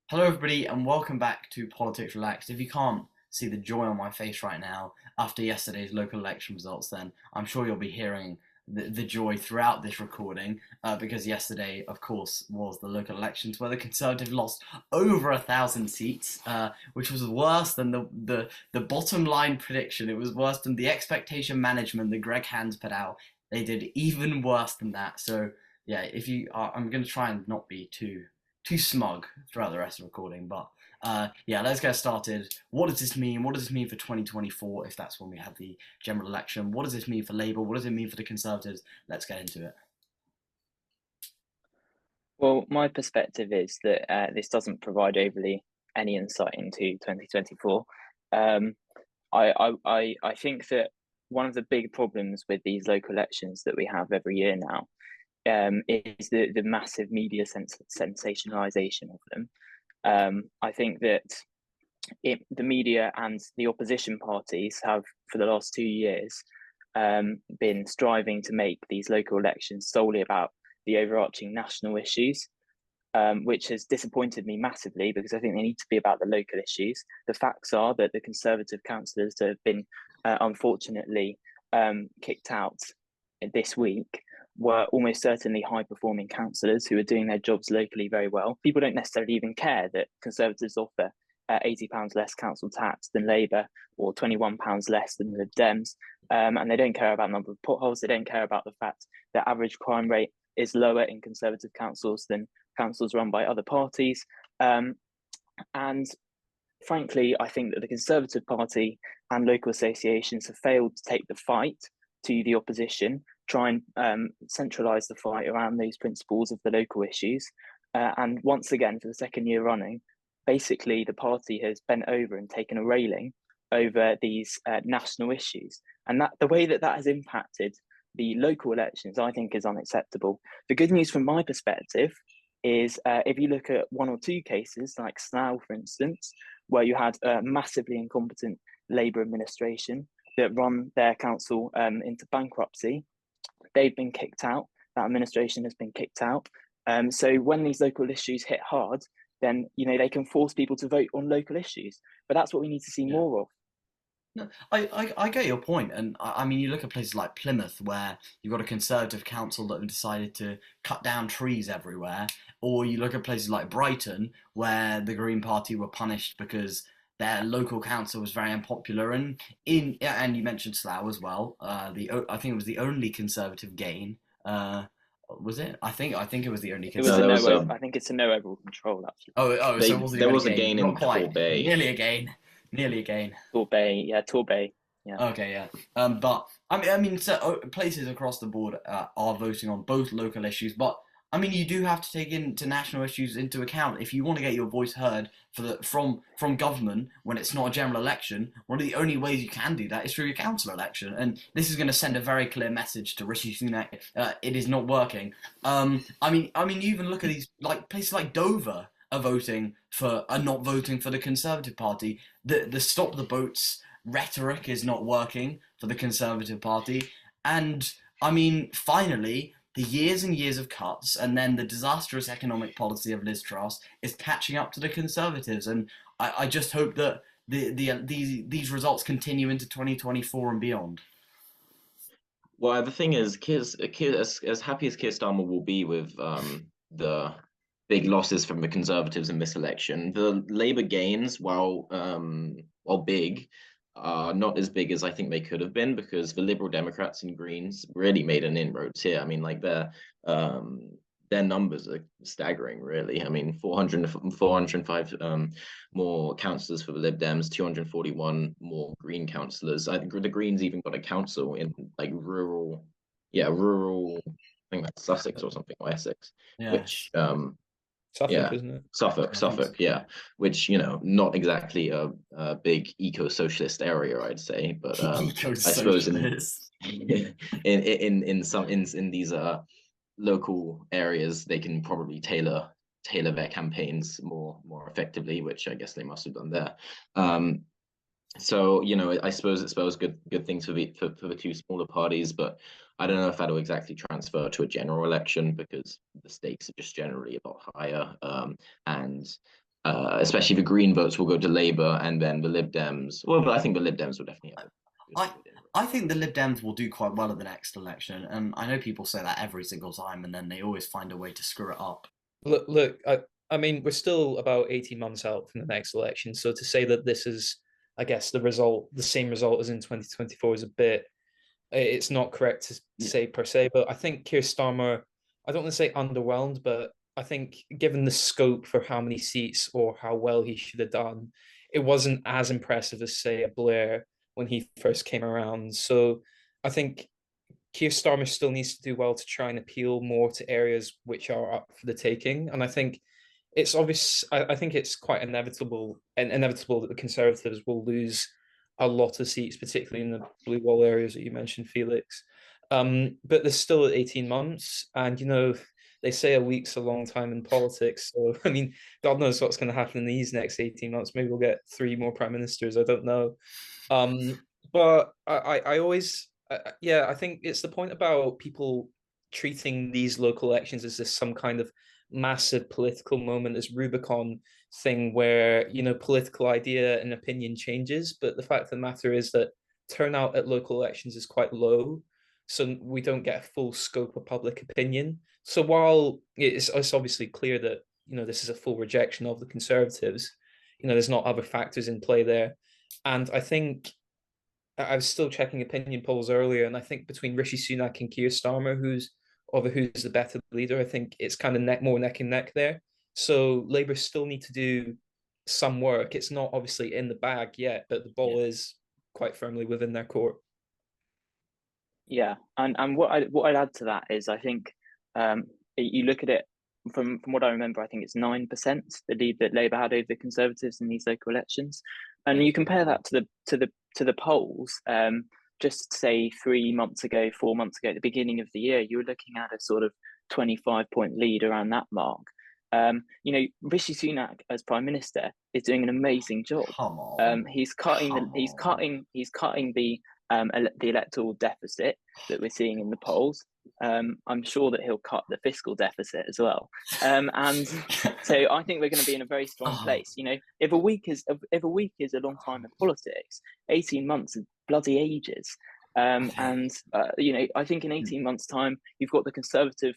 Hello, everybody, and welcome back to Politics Relaxed. If you can't see the joy on my face right now after yesterday's local election results, then I'm sure you'll be hearing the joy throughout this recording because yesterday, of course, was the local elections where the Conservatives lost over 1,000 seats, which was worse than the bottom line prediction. It was worse than the expectation management that Greg Hands put out. They did even worse than that. So, yeah, if you are, I'm going to try and not be too smug throughout the rest of the recording. But yeah, let's get started. What does this mean? What does this mean for 2024 if that's when we have the general election? What does this mean for Labour? What does it mean for the Conservatives? Let's get into it. Well, my perspective is that this doesn't provide overly any insight into 2024. Um, I think that one of the big problems with these local elections that we have every year now is the massive media sensationalization of them. I think that the media and the opposition parties have, for the last 2 years, been striving to make these local elections solely about the overarching national issues, which has disappointed me massively because I think they need to be about the local issues. The facts are that the Conservative councillors that have been unfortunately kicked out this week were almost certainly high performing councillors who are doing their jobs locally very well. People don't necessarily even care that Conservatives offer £80 less council tax than Labour or £21 less than the Dems. And they don't care about the number of potholes. They don't care about the fact that average crime rate is lower in Conservative councils than councils run by other parties. And frankly, I think that the Conservative Party and local associations have failed to take the fight to the opposition, try and centralise the fight around those principles of the local issues. And once again, for the second year running, basically the party has bent over and taken a railing over these national issues. And that the way that that has impacted the local elections, I think, is unacceptable. The good news from my perspective is if you look at one or two cases, like Slough, for instance, where you had a massively incompetent Labour administration that run their council into bankruptcy, they've been kicked out. That administration has been kicked out. So when these local issues hit hard, then they can force people to vote on local issues. But that's what we need to see Yeah. more of. No, I get your point, and I mean, you look at places like Plymouth, where you've got a Conservative council that have decided to cut down trees everywhere, or you look at places like Brighton, where the Green Party were punished because their local council was very unpopular, and you mentioned Slough as well. I think it was the only Conservative gain. Was it? I think it was the only It was No, a there Conservative. was no. I think it's a no overall control actually. So it was the there only was a gain. gain Not in quite. Torbay. Nearly a gain. Nearly a gain. Torbay, yeah, Torbay, yeah. Okay, yeah. But so places across the board are voting on both local issues, but I mean, you do have to take international issues into account if you want to get your voice heard from government when it's not a general election. One of the only ways you can do that is through your council election, and this is going to send a very clear message to Rishi Sunak. It is not working. You even look at these like places like Dover are not voting for the Conservative Party. The stop the boats rhetoric is not working for the Conservative Party. And I mean, finally, the years and years of cuts and then the disastrous economic policy of Liz Truss is catching up to the Conservatives. And I just hope that these results continue into 2024 and beyond. Well, the thing is, as happy as Keir Starmer will be with the big losses from the Conservatives in this election, the Labour gains, while big, are not as big as I think they could have been because the Liberal Democrats and Greens really made an inroads here. I mean, like their numbers are staggering, really. I mean, 405 more councillors for the Lib Dems, 241 more Green councillors. I think the Greens even got a council in like rural, I think that's Sussex or something, or Essex, Yeah. which Suffolk, yeah, isn't it? Suffolk, yeah, which not exactly a big eco-socialist area, I'd say, but I suppose in these local areas they can probably tailor their campaigns more effectively, which I guess they must have done there. So I suppose it spells good things for the two smaller parties, but I don't know if that'll exactly transfer to a general election because the stakes are just generally a lot higher. And especially the Green votes will go to Labour, and then the Lib Dems. Well, but I think the Lib Dems will definitely have I I think the Lib Dems will do quite well at the next election, and I know people say that every single time, and then they always find a way to screw it up. Look. I mean, we're still about 18 months out from the next election, so to say that this is, I guess, the same result as in 2024 is a bit. It's not correct to say per se, but I think Keir Starmer, I don't want to say underwhelmed, but I think given the scope for how many seats or how well he should have done, it wasn't as impressive as, say, a Blair when he first came around. So I think Keir Starmer still needs to do well to try and appeal more to areas which are up for the taking. And I think it's obvious. I think it's quite inevitable that the Conservatives will lose a lot of seats, particularly in the blue wall areas that you mentioned, Felix. But there's still 18 months, and they say a week's a long time in politics. So I mean, God knows what's going to happen in these next 18 months. Maybe we'll get 3 more prime ministers. I don't know. But I always, yeah, I think it's the point about people treating these local elections as this some kind of massive political moment, this Rubicon thing where political idea and opinion changes, but the fact of the matter is that turnout at local elections is quite low, so we don't get a full scope of public opinion. So while it's obviously clear that this is a full rejection of the Conservatives, there's not other factors in play there. And I think I was still checking opinion polls earlier, and I think between Rishi Sunak and Keir Starmer, who's the better leader, I think it's kind of more neck and neck there. So Labour still need to do some work. It's not obviously in the bag yet, but the ball is quite firmly within their court. Yeah, and what I'd add to that is I think you look at it from what I remember, I think it's 9% the lead that Labour had over the Conservatives in these local elections, and you compare that to the polls. Just say 3 months ago, 4 months ago, at the beginning of the year, you were looking at a sort of 25-point lead around that mark. Rishi Sunak as Prime Minister is doing an amazing job. Come on. He's cutting the electoral deficit that we're seeing in the polls. I'm sure that he'll cut the fiscal deficit as well. And so I think we're going to be in a very strong place. If a week is a long time in politics, 18 months is bloody ages. I think in 18 months' time, you've got the Conservative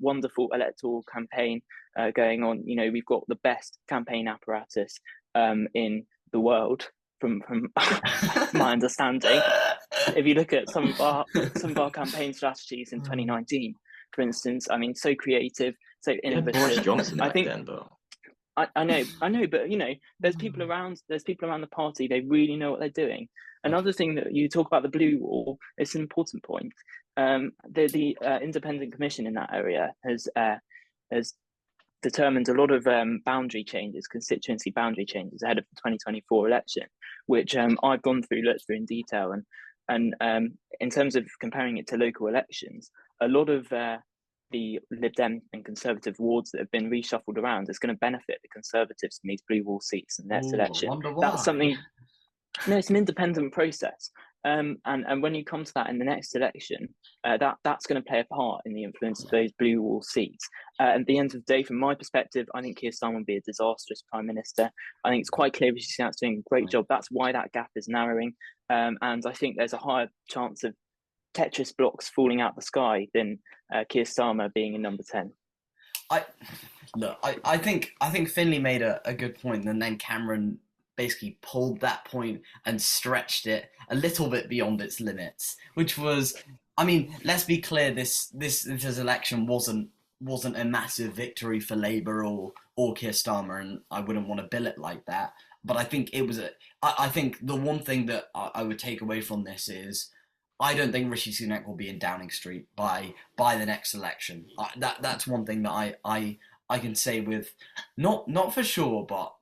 wonderful electoral campaign going on. We've got the best campaign apparatus in the world, from my understanding. If you look at some of our campaign strategies in 2019, for instance, I mean, so creative, so innovative. Boris Johnson I think then, though. I know, but there's people around the party. They really know what they're doing. Another thing that you talk about, the blue wall, it's an important point. The independent commission in that area has determined a lot of constituency boundary changes ahead of the 2024 election, which I've looked through in detail, and in terms of comparing it to local elections, a lot of the Lib Dem and Conservative wards that have been reshuffled around is going to benefit the Conservatives in these blue wall seats in the next election. That's something. No, it's an independent process, and when you come to that in the next election, that's going to play a part in the influence of those blue wall seats. At the end of the day, from my perspective, I think Keir Starmer will be a disastrous Prime Minister. I think it's quite clear Rishi Sunak's doing a great job. That's why that gap is narrowing, and I think there's a higher chance of Tetris blocks falling out the sky than Keir Starmer being in number 10. I think Finlay made a good point, and then Cameron basically pulled that point and stretched it a little bit beyond its limits, which was, I mean, let's be clear, this election wasn't a massive victory for Labour or Keir Starmer, and I wouldn't want to bill it like that. But I think it was I think the one thing that I would take away from this is, I don't think Rishi Sunak will be in Downing Street by the next election. That's one thing that I can say with not for sure, but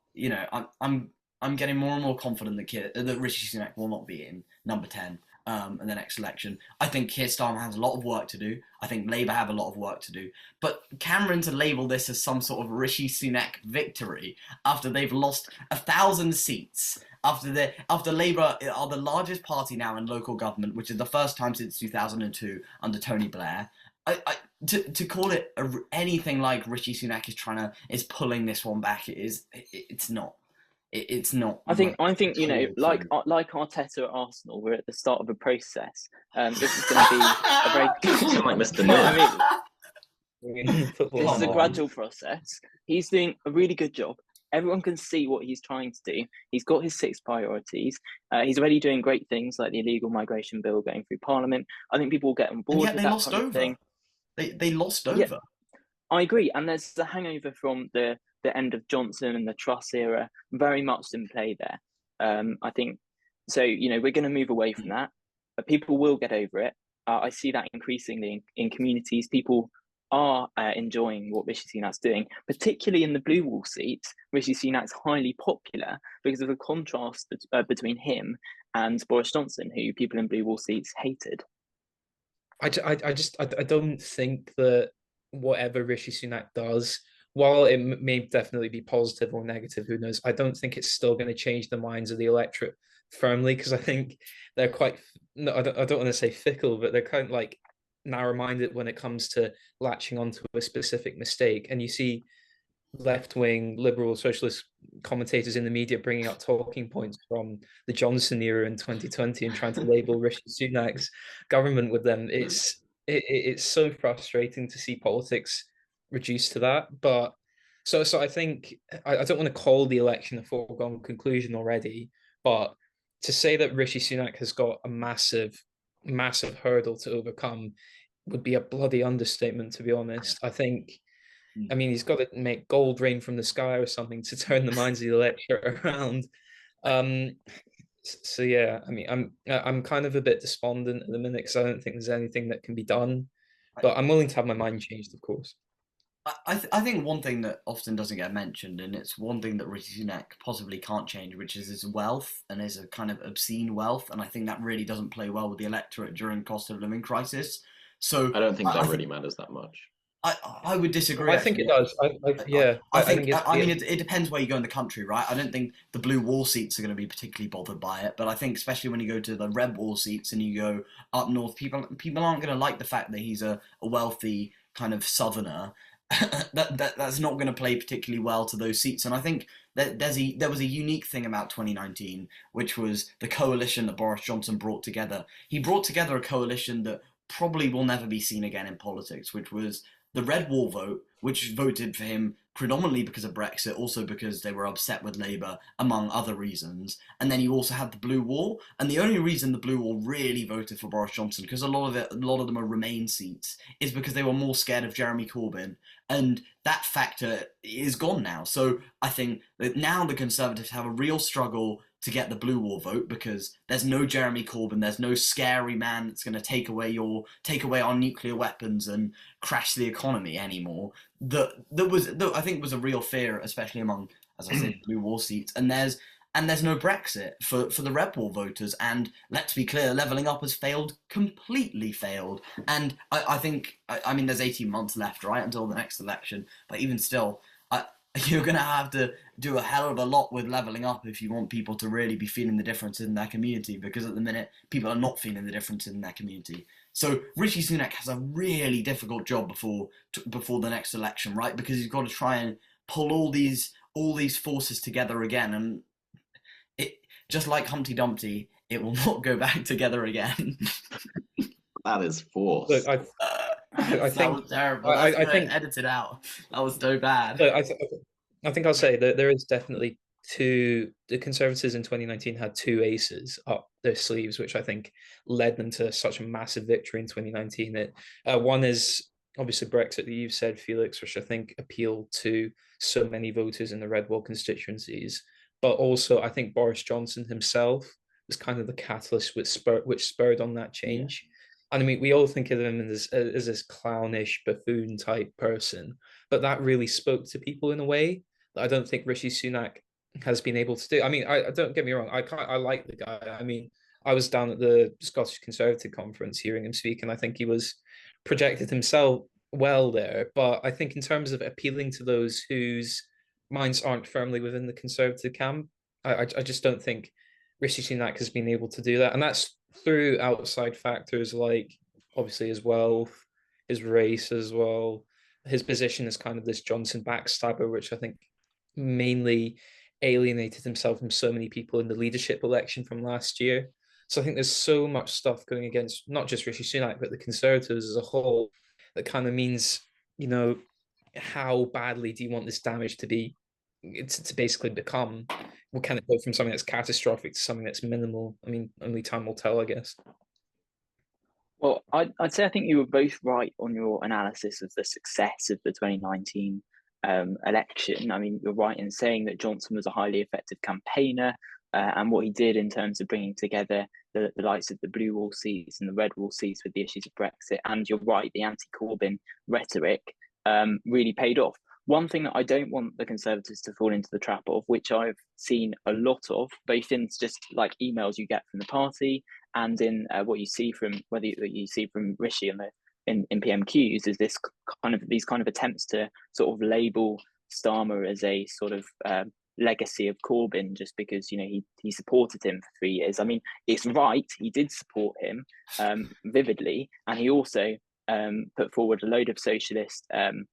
I'm getting more and more confident that Rishi Sunak will not be in number 10 in the next election. I think Keir Starmer has a lot of work to do. I think Labour have a lot of work to do. But Cameron to label this as some sort of Rishi Sunak victory after they've lost 1,000 seats, after Labour are the largest party now in local government, which is the first time since 2002 under Tony Blair, To call it anything like Rishi Sunak is pulling this one back. It's not. It's not. I think at all like true. like Arteta at Arsenal, we're at the start of a process. This is going to be a very. You sound like Mr. I mean, Miller. Football. this Come is a on. gradual process. He's doing a really good job. Everyone can see what he's trying to do. He's got his 6 priorities. He's already doing great things like the illegal migration bill going through Parliament. I think people will get on And board yet with they that lost kind of over. thing. They lost Yeah. over. I agree, and there's the hangover from the end of Johnson and the Truss era very much in play there. I think so. We're going to move away from that, but people will get over it. I see that increasingly in communities. People are enjoying what Rishi Sunak's doing, particularly in the blue wall seats. Rishi Sunak's highly popular because of the contrast between him and Boris Johnson, who people in blue wall seats hated. I don't think that whatever Rishi Sunak does, while it may definitely be positive or negative, who knows, I don't think it's still going to change the minds of the electorate firmly, because I think they're quite, no, I don't want to say fickle, but they're kind of like narrow-minded when it comes to latching onto a specific mistake. And you see left-wing liberal socialist commentators in the media bringing up talking points from the Johnson era in 2020 and trying to label Rishi Sunak's government with them. It's so frustrating to see politics reduced to that. But so I think I don't want to call the election a foregone conclusion already, but to say that Rishi Sunak has got a massive hurdle to overcome would be a bloody understatement, to be honest. I think, I mean, he's got to make gold rain from the sky or something to turn the minds of the electorate around. So yeah, I mean, I'm kind of a bit despondent at the minute because I don't think there's anything that can be done, but I'm willing to have my mind changed, of course. I think one thing that often doesn't get mentioned, and it's one thing that Rishi Sunak possibly can't change, which is his wealth and his kind of obscene wealth, and I think that really doesn't play well with the electorate during cost of living crisis. So I don't think that think really matters that much. I would disagree. I think it does. I think it's, I mean it depends where you go in the country, right? I don't think the blue wall seats are going to be particularly bothered by it, but I think especially when you go to the red wall seats and you go up north, people aren't going to like the fact that he's a wealthy kind of southerner. That's not going to play particularly well to those seats, and I think that there was a unique thing about 2019, which was the coalition that Boris Johnson brought together. He brought together a coalition that probably will never be seen again in politics, which was the Red Wall vote, which voted for him predominantly because of Brexit, also because they were upset with Labour, among other reasons. And then you also had the Blue Wall, and the only reason the Blue Wall really voted for Boris Johnson, because a lot of them are Remain seats, is because they were more scared of Jeremy Corbyn, and that factor is gone now. So I think that now the Conservatives have a real struggle to get the Blue Wall vote because there's no Jeremy Corbyn, there's no scary man that's going to take away our nuclear weapons and crash the economy anymore. That I think was a real fear, especially among, as I said, Blue Wall seats. And there's no Brexit for the Red Wall voters. And let's be clear, levelling up has completely failed. And I think, I mean, there's 18 months left, right, until the next election. But even still, you're going to have to do a hell of a lot with levelling up if you want people to really be feeling the difference in their community, because at the minute, people are not feeling the difference in their community. So Rishi Sunak has a really difficult job before the next election, right? Because he's got to try and pull all these forces together again, and it, just like Humpty Dumpty, it will not go back together again. That is forced. Look, I think that was terrible. I think edited out. That was so bad. I think I'll say that there is definitely the Conservatives in 2019 had 2 aces up their sleeves, which I think led them to such a massive victory in 2019. One is obviously Brexit that you've said, Felix, which I think appealed to so many voters in the Red Wall constituencies. But also, I think Boris Johnson himself was kind of the catalyst which spurred on that change. Yeah. And I mean, we all think of him as this clownish buffoon type person, but that really spoke to people in a way that I don't think Rishi Sunak has been able to do. I mean, I don't get me wrong, I like the guy. I mean, I was down at the Scottish Conservative Conference hearing him speak, and I think he was projected himself well there. But I think in terms of appealing to those whose minds aren't firmly within the Conservative camp, I just don't think Rishi Sunak has been able to do that. And that's through outside factors like obviously his wealth, his race as well. His position as kind of this Johnson backstabber, which I think mainly alienated himself from so many people in the leadership election from last year. So I think there's so much stuff going against not just Rishi Sunak, but the Conservatives as a whole that kind of means, you know, how badly do you want this damage to be, to basically become? Well, can it go from something that's catastrophic to something that's minimal? I mean, only time will tell, I guess. Well, I'd say I think you were both right on your analysis of the success of the 2019 election. I mean, you're right in saying that Johnson was a highly effective campaigner, and what he did in terms of bringing together the likes of the blue wall seats and the red wall seats with the issues of Brexit. And you're right, the anti-Corbyn rhetoric really paid off. One thing that I don't want the Conservatives to fall into the trap of, which I've seen a lot of, both in just like emails you get from the party and in what you see from whether you see from Rishi in PMQs, is these kind of attempts to sort of label Starmer as a sort of legacy of Corbyn just because, you know, he supported him for 3 years. I mean, it's right, he did support him vividly, and he also put forward a load of socialist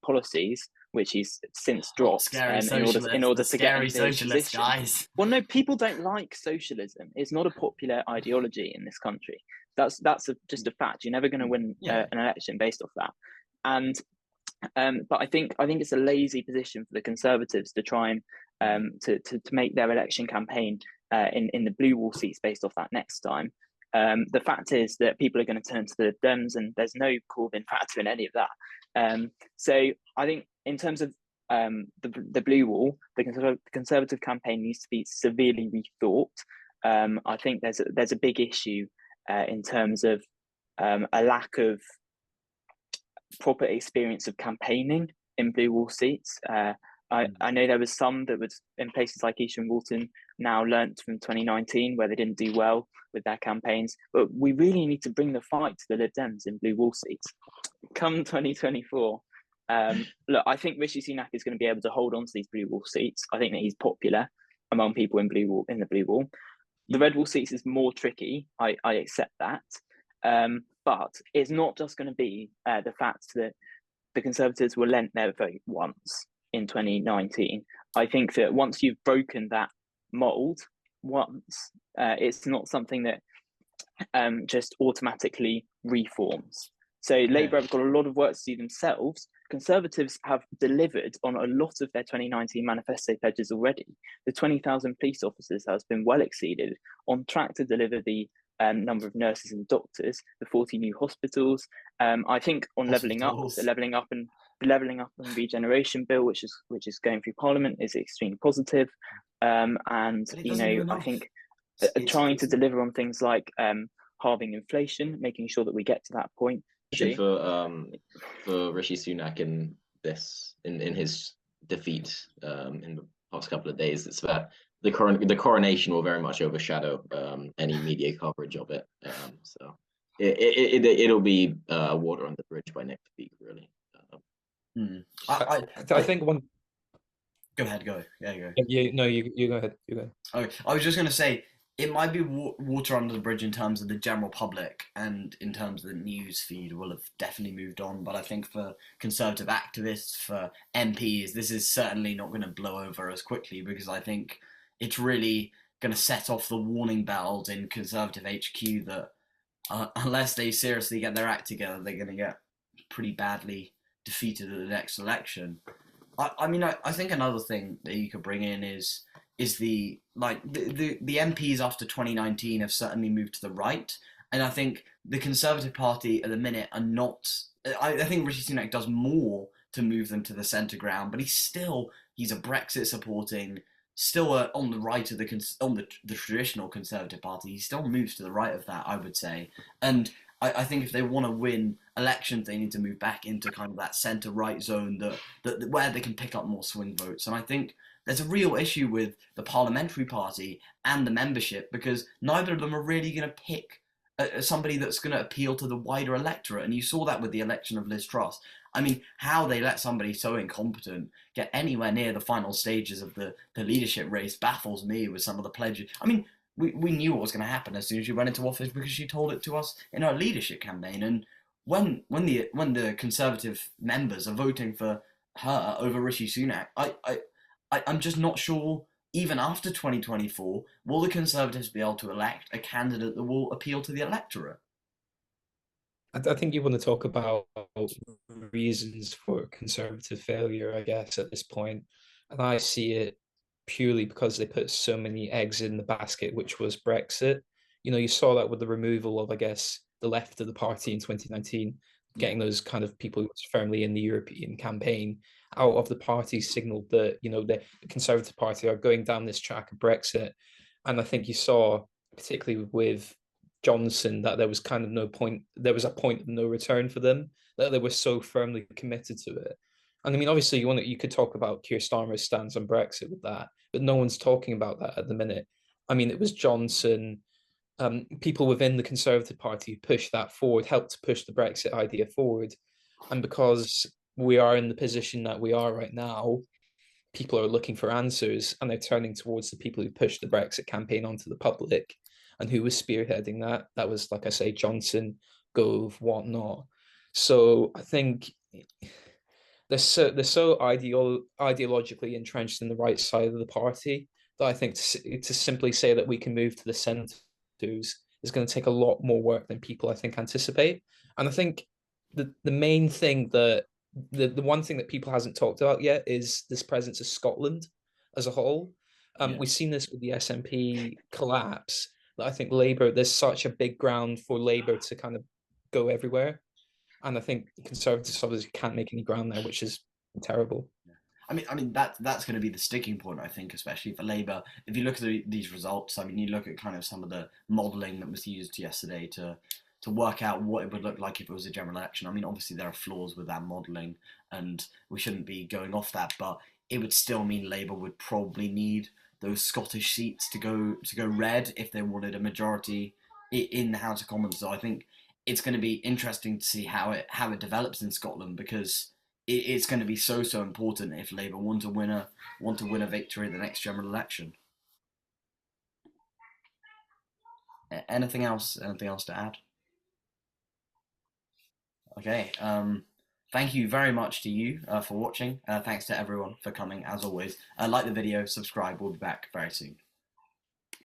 policies which he's since dropped in order to get into his position. Guys. Well, no, people don't like socialism. It's not a popular ideology in this country. That's just a fact. You're never going to win an election based off that. And but I think it's a lazy position for the Conservatives to try and to make their election campaign in the blue wall seats based off that next time. The fact is that people are going to turn to the Dems, and there's no Corbyn factor in any of that. So I think in terms of the blue wall, the Conservative campaign needs to be severely rethought. I think there's a big issue in terms of a lack of proper experience of campaigning in blue wall seats. I know there was some that was in places like East and Walton now learnt from 2019 where they didn't do well with their campaigns, but we really need to bring the fight to the Lib Dems in blue wall seats. Come 2024, look, I think Rishi Sunak is going to be able to hold on to these blue wall seats. I think that he's popular among people in the blue wall. The red wall seats is more tricky. I accept that, but it's not just going to be the fact that the Conservatives were lent their vote once in 2019. I think that once you've broken that mold once, it's not something that just automatically reforms. So Labour have got a lot of work to do themselves. Conservatives have delivered on a lot of their 2019 manifesto pledges already. The 20,000 police officers has been well exceeded, on track to deliver the number of nurses and doctors, the 40 new hospitals. I think on levelling up and regeneration bill, which is going through Parliament, is extremely positive. And you know, I think trying to deliver on things like halving inflation, making sure that we get to that point. For Rishi Sunak in his defeat in the past couple of days, it's that the coronation will very much overshadow any media coverage of it. So it'll be water on the bridge by next week, really. I think one. Go ahead. Go. Yeah, go. You go ahead. You go. Okay, I was just going to say, it might be water under the bridge in terms of the general public, and in terms of the news feed will have definitely moved on. But I think for Conservative activists, for MPs, this is certainly not going to blow over as quickly, because I think it's really going to set off the warning bells in Conservative HQ that unless they seriously get their act together, they're going to get pretty badly defeated at the next election. I mean, I think another thing that you could bring in is the MPs after 2019 have certainly moved to the right, and I think the Conservative Party at the minute are not. I think Rishi Sunak does more to move them to the centre ground, but he's a Brexit supporting, still on the right of the traditional Conservative Party. He still moves to the right of that, I would say, and I think if they want to win elections, they need to move back into kind of that centre-right zone that where they can pick up more swing votes. And I think there's a real issue with the parliamentary party and the membership, because neither of them are really going to pick somebody that's going to appeal to the wider electorate. And you saw that with the election of Liz Truss. I mean, how they let somebody so incompetent get anywhere near the final stages of the leadership race baffles me with some of the pledges. I mean, we knew what was going to happen as soon as she went into office, because she told it to us in her leadership campaign. And when the Conservative members are voting for her over Rishi Sunak, I'm just not sure. Even after 2024, will the Conservatives be able to elect a candidate that will appeal to the electorate? I think you want to talk about reasons for Conservative failure, I guess, at this point. And I see it purely because they put so many eggs in the basket, which was Brexit. You saw that with the removal of, I guess, the left of the party in 2019, getting those kind of people who was firmly in the European campaign out of the party signaled that, the Conservative Party are going down this track of Brexit. And I think you saw, particularly with Johnson, that there was kind of no point, there was a point of no return for them, that they were so firmly committed to it. And I mean, obviously, you could talk about Keir Starmer's stance on Brexit with that, but no one's talking about that at the minute. I mean, it was Johnson, people within the Conservative Party who pushed that forward, helped to push the Brexit idea forward. And because we are in the position that we are right now, people are looking for answers and they're turning towards the people who pushed the Brexit campaign onto the public. And who was spearheading that? That was, like I say, Johnson, Gove, whatnot. So I think they're so ideologically entrenched in the right side of the party that I think to simply say that we can move to the centres is going to take a lot more work than people I think anticipate. And I think the main thing that the one thing that people hasn't talked about yet is this presence of Scotland as a whole. Yeah. We've seen this with the SNP collapse. That I think Labour, there's such a big ground for Labour to kind of go everywhere. And I think Conservatives obviously can't make any ground there, which is terrible. I mean that's going to be the sticking point, I think, especially for Labour. If you look at these results, I mean, you look at kind of some of the modelling that was used yesterday to work out what it would look like if it was a general election. I mean, obviously there are flaws with that modelling, and we shouldn't be going off that, but it would still mean Labour would probably need those Scottish seats to go red if they wanted a majority in the House of Commons. So I think it's going to be interesting to see how it develops in Scotland, because it's going to be so important if Labour want to win a victory in the next general election. Anything else? Anything else to add? Okay. Thank you very much to you for watching. Thanks to everyone for coming, as always. Like the video, subscribe. We'll be back very soon.